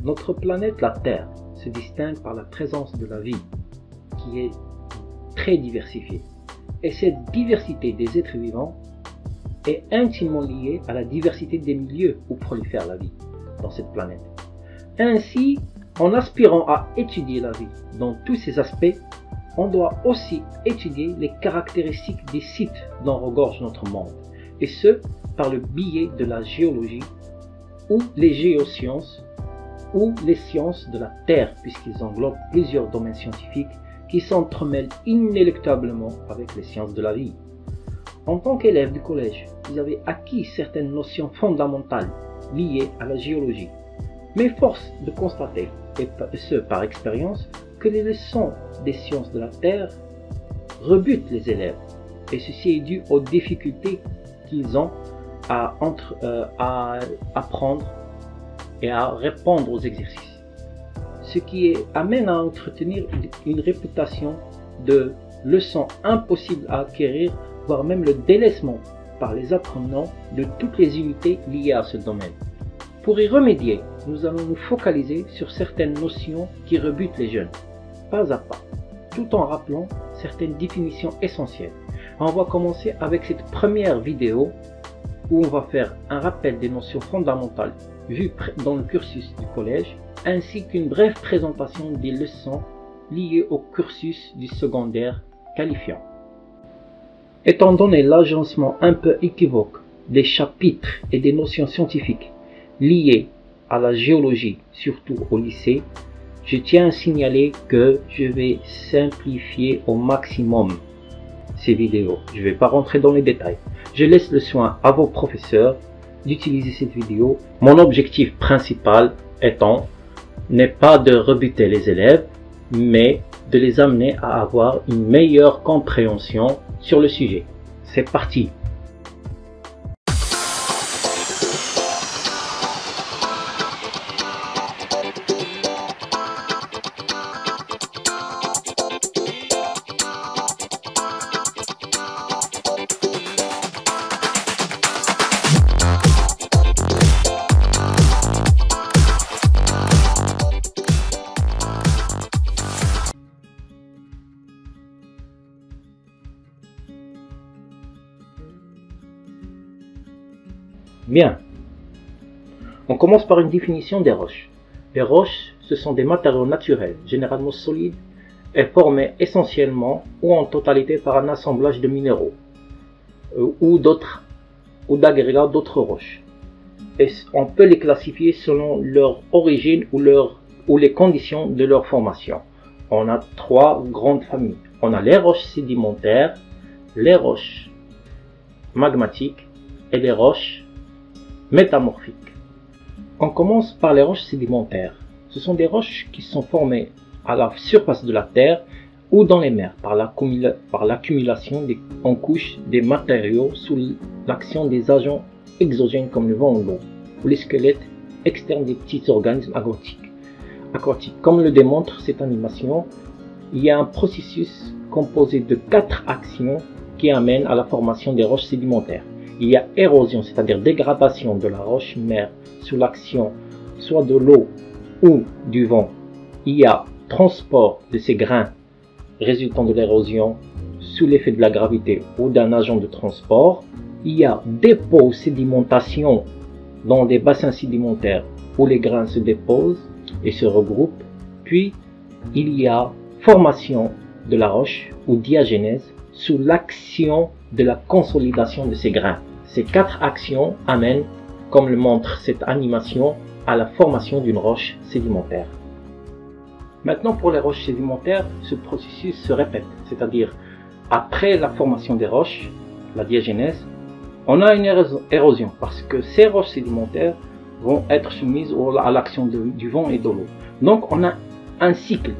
Notre planète, la Terre, se distingue par la présence de la vie, qui est très diversifiée. Et cette diversité des êtres vivants est intimement liée à la diversité des milieux où prolifère la vie dans cette planète. Ainsi, en aspirant à étudier la vie dans tous ses aspects, on doit aussi étudier les caractéristiques des sites dont regorge notre monde, et ce, par le biais de la géologie, ou les géosciences, ou les sciences de la Terre, puisqu'ils englobent plusieurs domaines scientifiques qui s'entremêlent inéluctablement avec les sciences de la vie. En tant qu'élève du collège, vous avez acquis certaines notions fondamentales liées à la géologie, mais force de constater, et ce par expérience, que les leçons des sciences de la Terre rebutent les élèves, et ceci est dû aux difficultés qu'ils ont à apprendre et à répondre aux exercices. Ce qui amène à entretenir une réputation de leçons impossibles à acquérir, voire même le délaissement par les apprenants de toutes les unités liées à ce domaine. Pour y remédier, nous allons nous focaliser sur certaines notions qui rebutent les jeunes, pas à pas, tout en rappelant certaines définitions essentielles. On va commencer avec cette première vidéo où on va faire un rappel des notions fondamentales vues dans le cursus du collège, ainsi qu'une brève présentation des leçons liées au cursus du secondaire qualifiant. Étant donné l'agencement un peu équivoque des chapitres et des notions scientifiques liées à la géologie, surtout au lycée, je tiens à signaler que je vais simplifier au maximum ces vidéos. Je ne vais pas rentrer dans les détails. Je laisse le soin à vos professeurs d'utiliser cette vidéo. Mon objectif principal étant n'est pas de rebuter les élèves, mais de les amener à avoir une meilleure compréhension sur le sujet. C'est parti! Bien, on commence par une définition des roches. Les roches, ce sont des matériaux naturels, généralement solides, et formés essentiellement ou en totalité par un assemblage de minéraux ou d'agrégats d'autres roches. Et on peut les classifier selon leur origine ou les conditions de leur formation. On a trois grandes familles. On a les roches sédimentaires, les roches magmatiques et les roches métamorphiques. On commence par les roches sédimentaires. Ce sont des roches qui sont formées à la surface de la Terre ou dans les mers par l'accumulation en couches des matériaux sous l'action des agents exogènes comme le vent ou l'eau, ou les squelettes externes des petits organismes aquatiques. Comme le démontre cette animation, il y a un processus composé de 4 actions qui amènent à la formation des roches sédimentaires. Il y a érosion, c'est-à-dire dégradation de la roche-mère sous l'action soit de l'eau ou du vent. Il y a transport de ces grains résultant de l'érosion sous l'effet de la gravité ou d'un agent de transport. Il y a dépôt ou sédimentation dans des bassins sédimentaires où les grains se déposent et se regroupent. Puis, il y a formation de la roche ou diagénèse sous l'action de la consolidation de ces grains. Ces 4 actions amènent, comme le montre cette animation, à la formation d'une roche sédimentaire. Maintenant, pour les roches sédimentaires, ce processus se répète, c'est-à-dire après la formation des roches, la diagénèse, on a une érosion parce que ces roches sédimentaires vont être soumises à l'action du vent et de l'eau. Donc on a un cycle,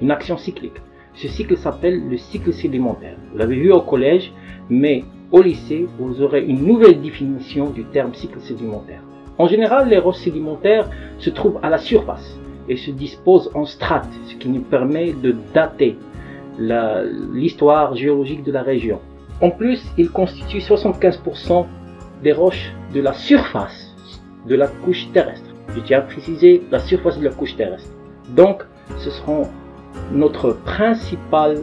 une action cyclique. Ce cycle s'appelle le cycle sédimentaire. Vous l'avez vu au collège, mais au lycée, vous aurez une nouvelle définition du terme cycle sédimentaire. En général, les roches sédimentaires se trouvent à la surface et se disposent en strates, ce qui nous permet de dater l'histoire géologique de la région. En plus, ils constituent 75% des roches de la surface de la couche terrestre. je tiens à préciser la surface de la couche terrestre. Donc, ce seront notre principal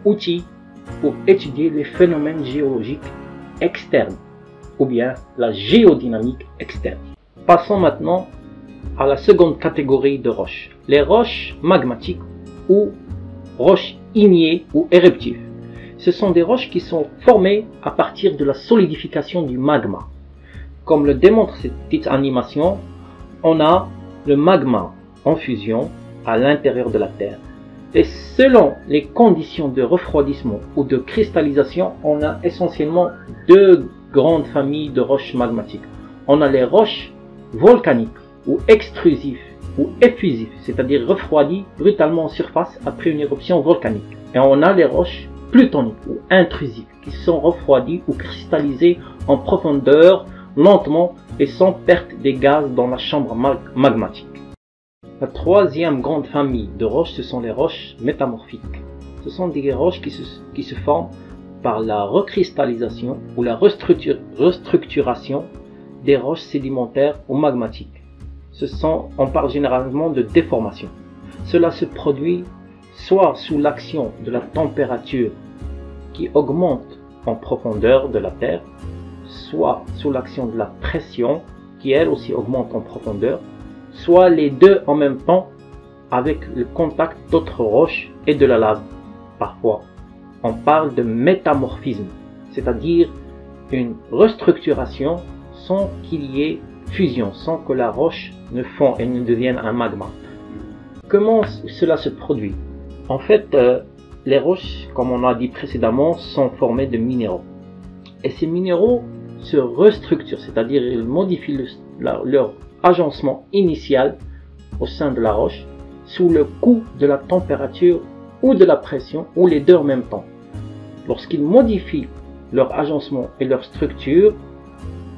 outil pour étudier les phénomènes géologiques externes, ou bien la géodynamique externe. Passons maintenant à la seconde catégorie de roches, les roches magmatiques ou roches ignées ou éruptives. Ce sont des roches qui sont formées à partir de la solidification du magma. Comme le démontre cette petite animation, on a le magma en fusion à l'intérieur de la Terre. Et selon les conditions de refroidissement ou de cristallisation, on a essentiellement deux grandes familles de roches magmatiques. On a les roches volcaniques ou extrusives ou effusives, c'est-à-dire refroidies brutalement en surface après une éruption volcanique. Et on a les roches plutoniques ou intrusives qui sont refroidies ou cristallisées en profondeur lentement et sans perte des gaz dans la chambre magmatique. La troisième grande famille de roches, ce sont les roches métamorphiques. Ce sont des roches qui se forment par la recristallisation ou la restructuration des roches sédimentaires ou magmatiques. On parle généralement de déformation. Cela se produit soit sous l'action de la température qui augmente en profondeur de la Terre, soit sous l'action de la pression qui elle aussi augmente en profondeur, soit les deux en même temps avec le contact d'autres roches et de la lave. Parfois, on parle de métamorphisme, c'est-à-dire une restructuration sans qu'il y ait fusion, sans que la roche ne fond et ne devienne un magma. Comment cela se produit? En fait, les roches, comme on a dit précédemment, sont formées de minéraux. Et ces minéraux se restructurent, c'est-à-dire ils modifient leur agencement initial au sein de la roche sous le coup de la température ou de la pression ou les deux en même temps. Lorsqu'ils modifient leur agencement et leur structure,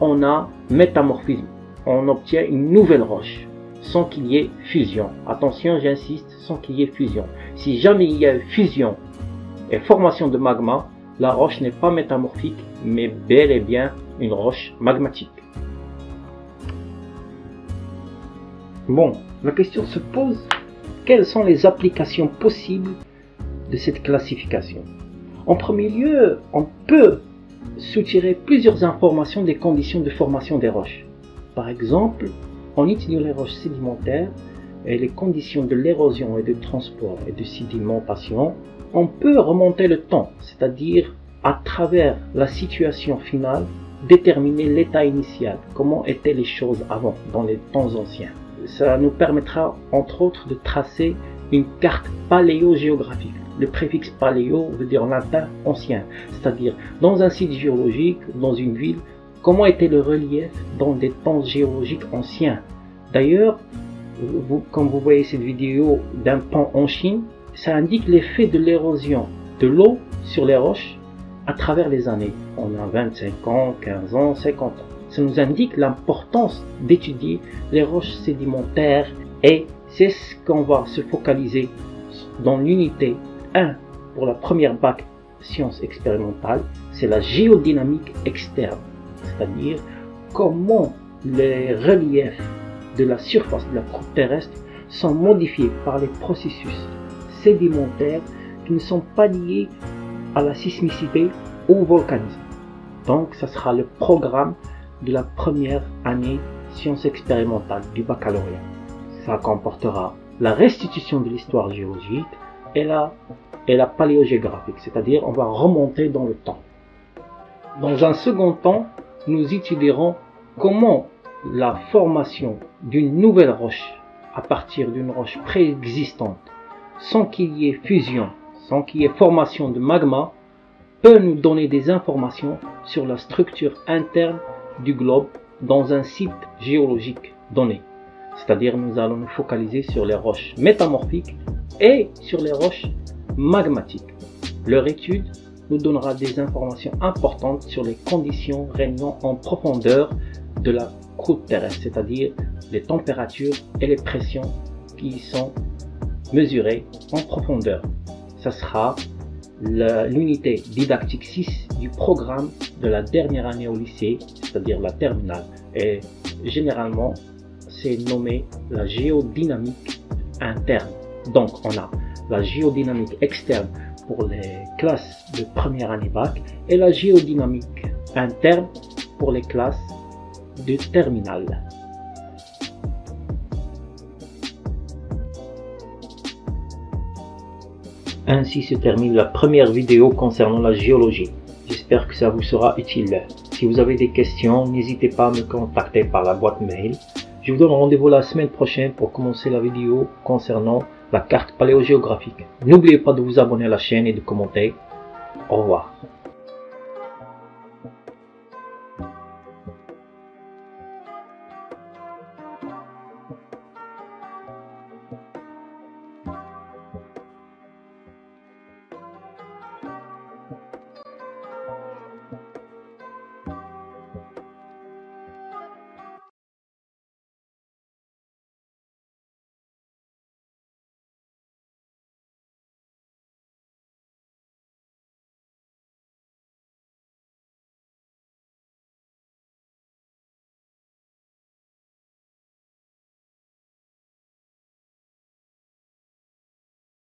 on a métamorphisme. On obtient une nouvelle roche sans qu'il y ait fusion. Attention, j'insiste, sans qu'il y ait fusion. Si jamais il y a fusion et formation de magma, la roche n'est pas métamorphique, mais bel et bien une roche magmatique. Bon, la question se pose, quelles sont les applications possibles de cette classification? En premier lieu, on peut soutirer plusieurs informations des conditions de formation des roches. Par exemple, en étudiant les roches sédimentaires et les conditions de l'érosion et de transport et de sédimentation, on peut remonter le temps, c'est-à-dire à travers la situation finale, déterminer l'état initial, comment étaient les choses avant, dans les temps anciens. Ça nous permettra entre autres de tracer une carte paléogéographique. Le préfixe paléo veut dire en latin ancien, c'est-à-dire dans un site géologique, dans une ville, comment était le relief dans des temps géologiques anciens. D'ailleurs, comme vous voyez cette vidéo d'un pont en Chine, ça indique l'effet de l'érosion de l'eau sur les roches à travers les années. On a 25 ans, 15 ans, 50 ans. Ça nous indique l'importance d'étudier les roches sédimentaires et c'est ce qu'on va se focaliser dans l'unité 1 pour la première bac sciences expérimentales, c'est la géodynamique externe, c'est-à-dire comment les reliefs de la surface de la croûte terrestre sont modifiés par les processus sédimentaires qui ne sont pas liés à la sismicité ou au volcanisme. Donc, ça sera le programme de la première année sciences expérimentales du baccalauréat. Ça comportera la restitution de l'histoire géologique et la paléogéographique, c'est-à-dire on va remonter dans le temps. Dans un second temps, nous étudierons comment la formation d'une nouvelle roche à partir d'une roche préexistante, sans qu'il y ait fusion, sans qu'il y ait formation de magma, peut nous donner des informations sur la structure interne du globe dans un site géologique donné. C'est-à-dire nous allons nous focaliser sur les roches métamorphiques et sur les roches magmatiques. Leur étude nous donnera des informations importantes sur les conditions régnant en profondeur de la croûte terrestre, c'est-à-dire les températures et les pressions qui y sont mesurées en profondeur. Ça sera l'unité didactique 6 du programme de la dernière année au lycée, c'est-à-dire la terminale. Et généralement, c'est nommé la géodynamique interne. Donc on a la géodynamique externe pour les classes de première année bac et la géodynamique interne pour les classes de terminale. Ainsi se termine la première vidéo concernant la géologie. J'espère que ça vous sera utile. Si vous avez des questions, n'hésitez pas à me contacter par la boîte mail. Je vous donne rendez-vous la semaine prochaine pour commencer la vidéo concernant la carte paléogéographique. N'oubliez pas de vous abonner à la chaîne et de commenter. Au revoir.